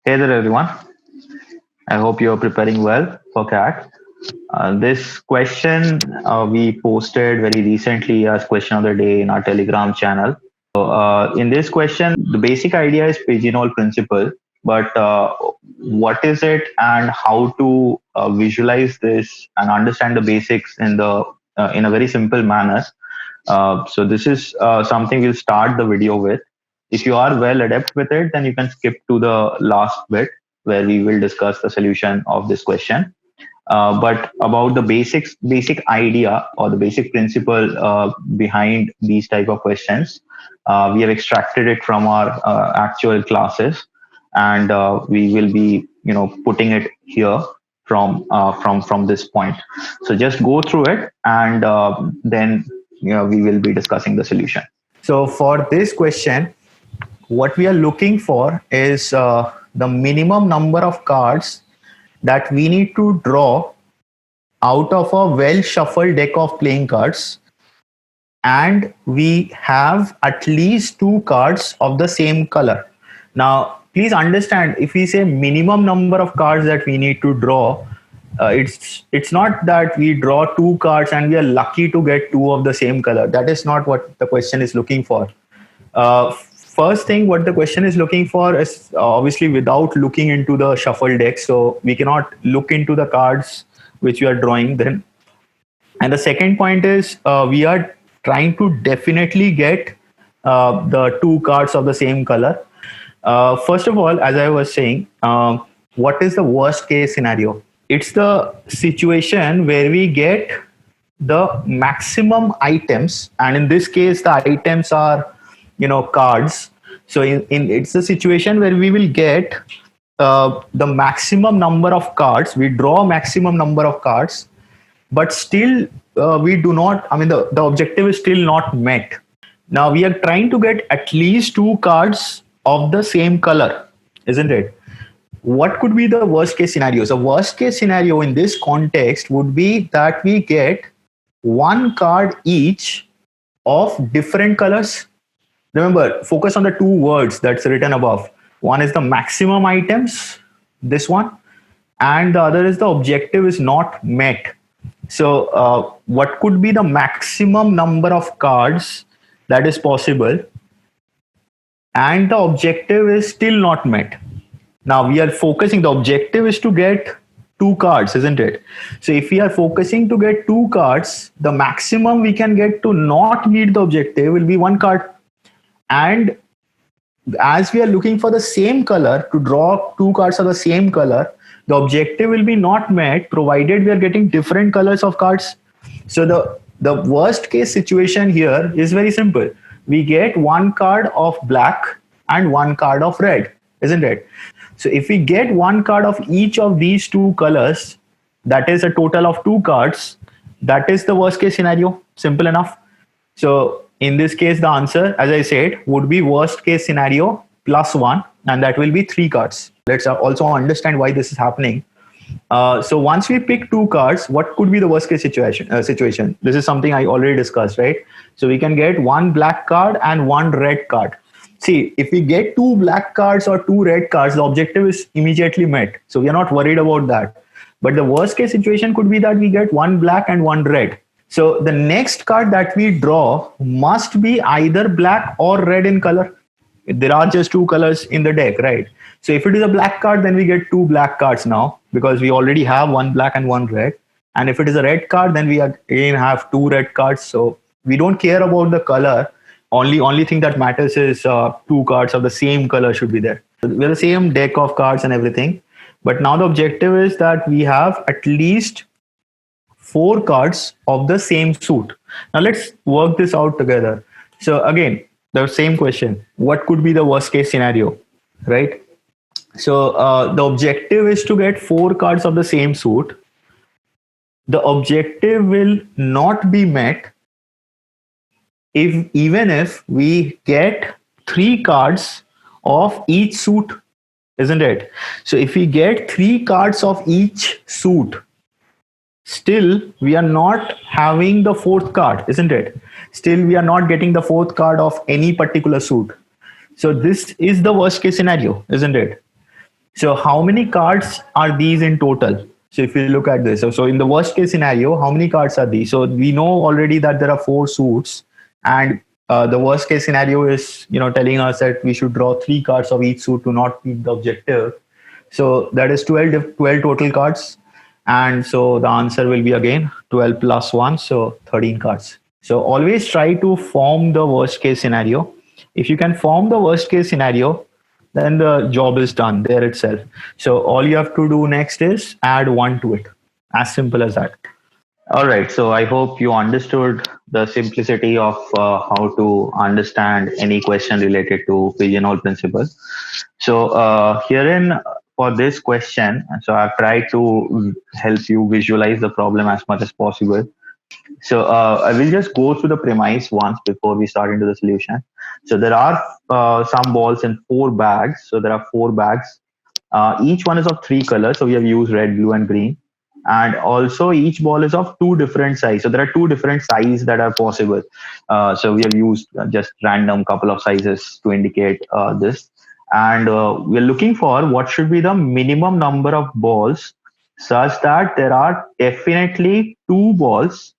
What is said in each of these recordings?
Hey there, everyone. I hope you're preparing well for CAT. This question we posted very recently as question of the day in our Telegram channel. In this question, the basic idea is pigeonhole principle, but what is it and how to visualize this and understand the basics in a very simple manner. So this is something we'll start the video with. If you are well adept with it, then you can skip to the last bit where we will discuss the solution of this question. But about the basic idea or the basic principle behind these type of questions, we have extracted it from our actual classes, and we will be, putting it here from this point. So just go through it, and then we will be discussing the solution. So for this question, what we are looking for is the minimum number of cards that we need to draw out of a well shuffled deck of playing cards, and we have at least two cards of the same color. Now please understand, if we say minimum number of cards that we need to draw, it's not that we draw two cards and we are lucky to get two of the same color. That is not what the question is looking for. First thing, what the question is looking for is obviously without looking into the shuffle deck. So we cannot look into the cards which we are drawing then. And the second point is we are trying to definitely get the two cards of the same color. First of all, as I was saying, what is the worst case scenario? It's the situation where we get the maximum items, and in this case, the items are cards. So in it's a situation where we will get the maximum number of cards. We draw maximum number of cards, but still we do not. I mean, the objective is still not met. Now we are trying to get at least two cards of the same color, isn't it? What could be the worst case scenario? So worst case scenario in this context would be that we get one card each of different colors. Remember, focus on the two words that's written above. One is the maximum items, this one, and the other is the objective is not met. So what could be the maximum number of cards that is possible, and the objective is still not met? Now we are focusing, the objective is to get two cards, isn't it? So if we are focusing to get two cards, the maximum we can get to not meet the objective will be one card. And as we are looking for the same color, to draw two cards of the same color, the objective will be not met provided we are getting different colors of cards. So the worst case situation here is very simple. We get one card of black and one card of red, isn't it? So if we get one card of each of these two colors, that is a total of two cards. That is the worst case scenario. Simple enough. So in this case, the answer, as I said, would be worst case scenario plus one, and that will be three cards. Let's also understand why this is happening. So once we pick two cards, what could be the worst case situation? This is something I already discussed, right? So we can get one black card and one red card. See, if we get two black cards or two red cards, the objective is immediately met. So we are not worried about that. But the worst case situation could be that we get one black and one red. So the next card that we draw must be either black or red in color. There are just two colors in the deck, right? So if it is a black card, then we get two black cards now because we already have one black and one red. And if it is a red card, then we again have two red cards. So we don't care about the color. Only thing that matters is two cards of the same color should be there. We have the same deck of cards and everything. But now the objective is that we have at least four cards of the same suit. Now let's work this out together. So again, the same question. What could be the worst case scenario, right? So the objective is to get four cards of the same suit. The objective will not be met even if we get three cards of each suit, isn't it? So if we get three cards of each suit, still we are not having the fourth card, isn't it? Still we are not getting the fourth card of any particular suit. So this is the worst case scenario, isn't it? So how many cards are these in total? So if you look at this, so in the worst case scenario, how many cards are these? So we know already that there are four suits, and the worst case scenario is telling us that we should draw three cards of each suit to not meet the objective. So that is 12 total cards, and so the answer will be again 12 plus 1, so 13 cards. So always try to form the worst case scenario. If you can form the worst case scenario, then the job is done there itself. So all you have to do next is add 1 to it. As simple as that. All right. So I hope you understood the simplicity of how to understand any question related to pigeonhole principle. So herein for this question, so I've tried to help you visualize the problem as much as possible. So I will just go through the premise once before we start into the solution. So there are some balls in four bags. So there are four bags. Each one is of three colors. So we have used red, blue, and green. And also each ball is of two different sizes. So there are two different sizes that are possible. So we have used just random couple of sizes to indicate this. And we're looking for what should be the minimum number of balls such that there are definitely two balls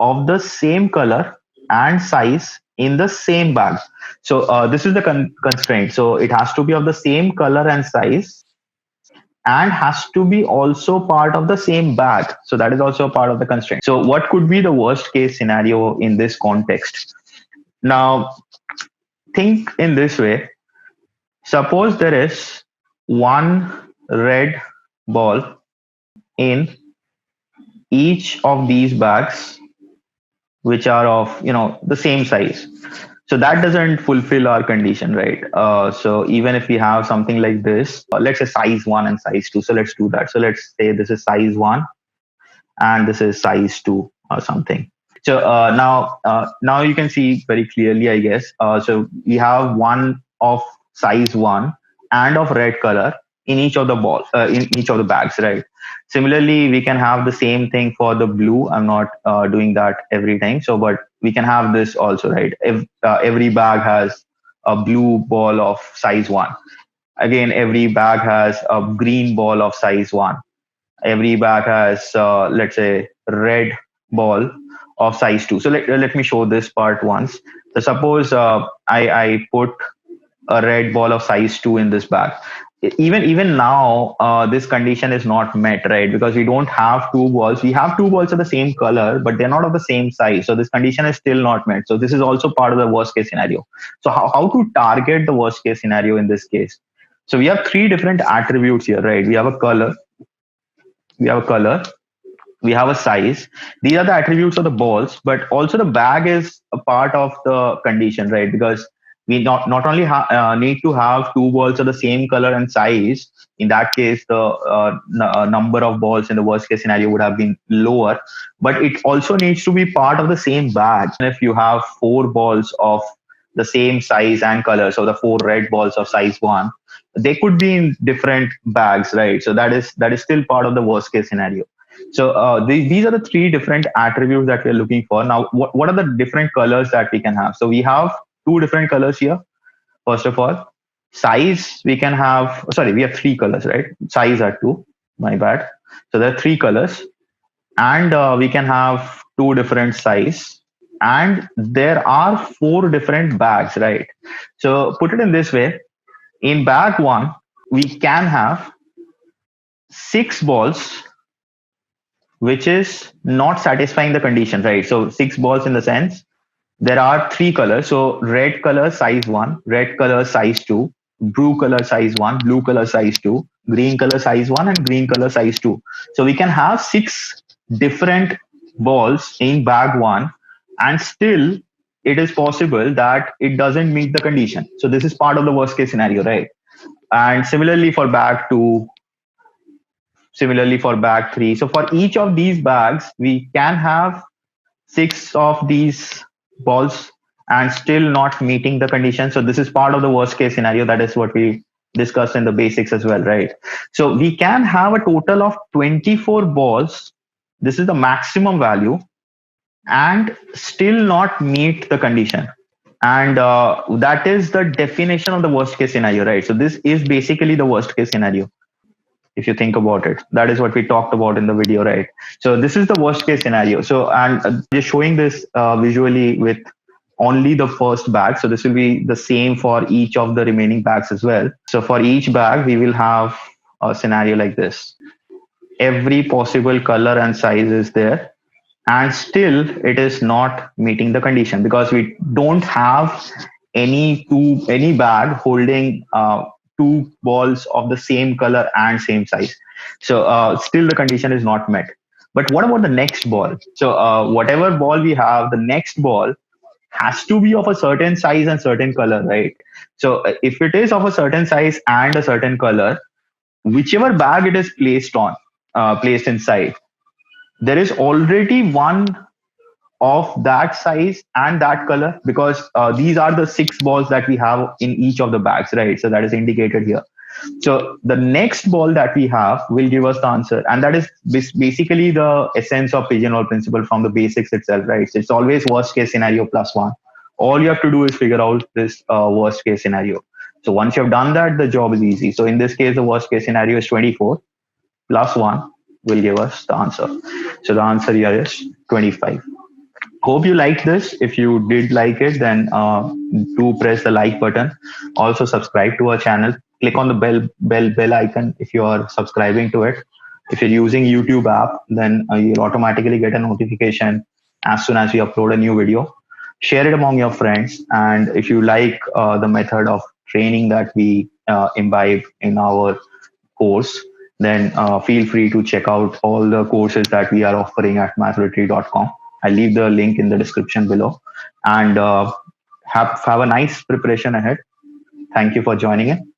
of the same color and size in the same bag. So this is the constraint. So it has to be of the same color and size and has to be also part of the same bag. So that is also a part of the constraint. So what could be the worst case scenario in this context? Now, think in this way. Suppose there is one red ball in each of these bags which are of the same size. So that doesn't fulfill our condition, right? So even if we have something like this, let's say size 1 and size 2, so let's do that. So let's say this is size 1 and this is size 2 or something. So now you can see very clearly, I guess. So we have one of size 1 and of red color in each of the balls, in each of the bags, right? Similarly, we can have the same thing for the blue. I'm not doing that every time. So, but we can have this also, right? If every bag has a blue ball of size 1. Again, every bag has a green ball of size 1. Every bag has, let's say, red ball of size 2. So let me show this part once. So suppose I put a red ball of size 2 in this bag. Even now, this condition is not met, right? Because we don't have two balls. We have two balls of the same color, but they're not of the same size. So this condition is still not met. So this is also part of the worst case scenario. So how to target the worst case scenario in this case? So we have three different attributes here, right? We have a color, we have a size. These are the attributes of the balls, but also the bag is a part of the condition, right? Because we not only need to have two balls of the same color and size. In that case, the number of balls in the worst case scenario would have been lower, but it also needs to be part of the same bag. And if you have four balls of the same size and color, so the four red balls of size 1, they could be in different bags, right? So that is still part of the worst case scenario. So these are the three different attributes that we're looking for. Now, what are the different colors that we can have? So we have two different colors here. First of all, size, we can have, sorry, we have three colors, right? Size are two, my bad. So there are three colors, and we can have two different size, and there are four different bags, right? So put it in this way. In bag 1, we can have six balls which is not satisfying the condition, right? So six balls in the sense there are three colors. So red color size 1, red color size 2, blue color size 1, blue color size 2, green color size 1, and green color size 2. So we can have six different balls in bag 1, and still it is possible that it doesn't meet the condition. So this is part of the worst case scenario, right? And similarly for bag 2, similarly for bag 3. So for each of these bags, we can have six of these balls and still not meeting the condition. So this is part of the worst case scenario. That is what we discussed in the basics as well, right? So we can have a total of 24 balls. This is the maximum value, and still not meet the condition. And that is the definition of the worst case scenario, right? So this is basically the worst case scenario. If you think about it, that is what we talked about in the video, right? So this is the worst case scenario. So, and just showing this visually with only the first bag. So this will be the same for each of the remaining bags as well. So for each bag, we will have a scenario like this. Every possible color and size is there, and still it is not meeting the condition because we don't have any bag holding two balls of the same color and same size. So still the condition is not met. But what about the next ball? So whatever ball we have, the next ball has to be of a certain size and certain color, right? So if it is of a certain size and a certain color, whichever bag it is placed inside, there is already one of that size and that color, because these are the six balls that we have in each of the bags, right? So that is indicated here. So the next ball that we have will give us the answer, and that is basically the essence of pigeonhole principle from the basics itself, right? So it's always worst case scenario plus one. All you have to do is figure out this worst case scenario. So once you have done that, the job is easy. So in this case, the worst case scenario is 24 plus 1 will give us the answer. So the answer here is 25. Hope you liked this. If you did like it, then do press the like button. Also subscribe to our channel. Click on the bell icon if you are subscribing to it. If you're using YouTube app, then you'll automatically get a notification as soon as we upload a new video. Share it among your friends. And if you like the method of training that we imbibe in our course, then feel free to check out all the courses that we are offering at mathlettery.com. I'll leave the link in the description below. And have a nice preparation ahead. Thank you for joining in.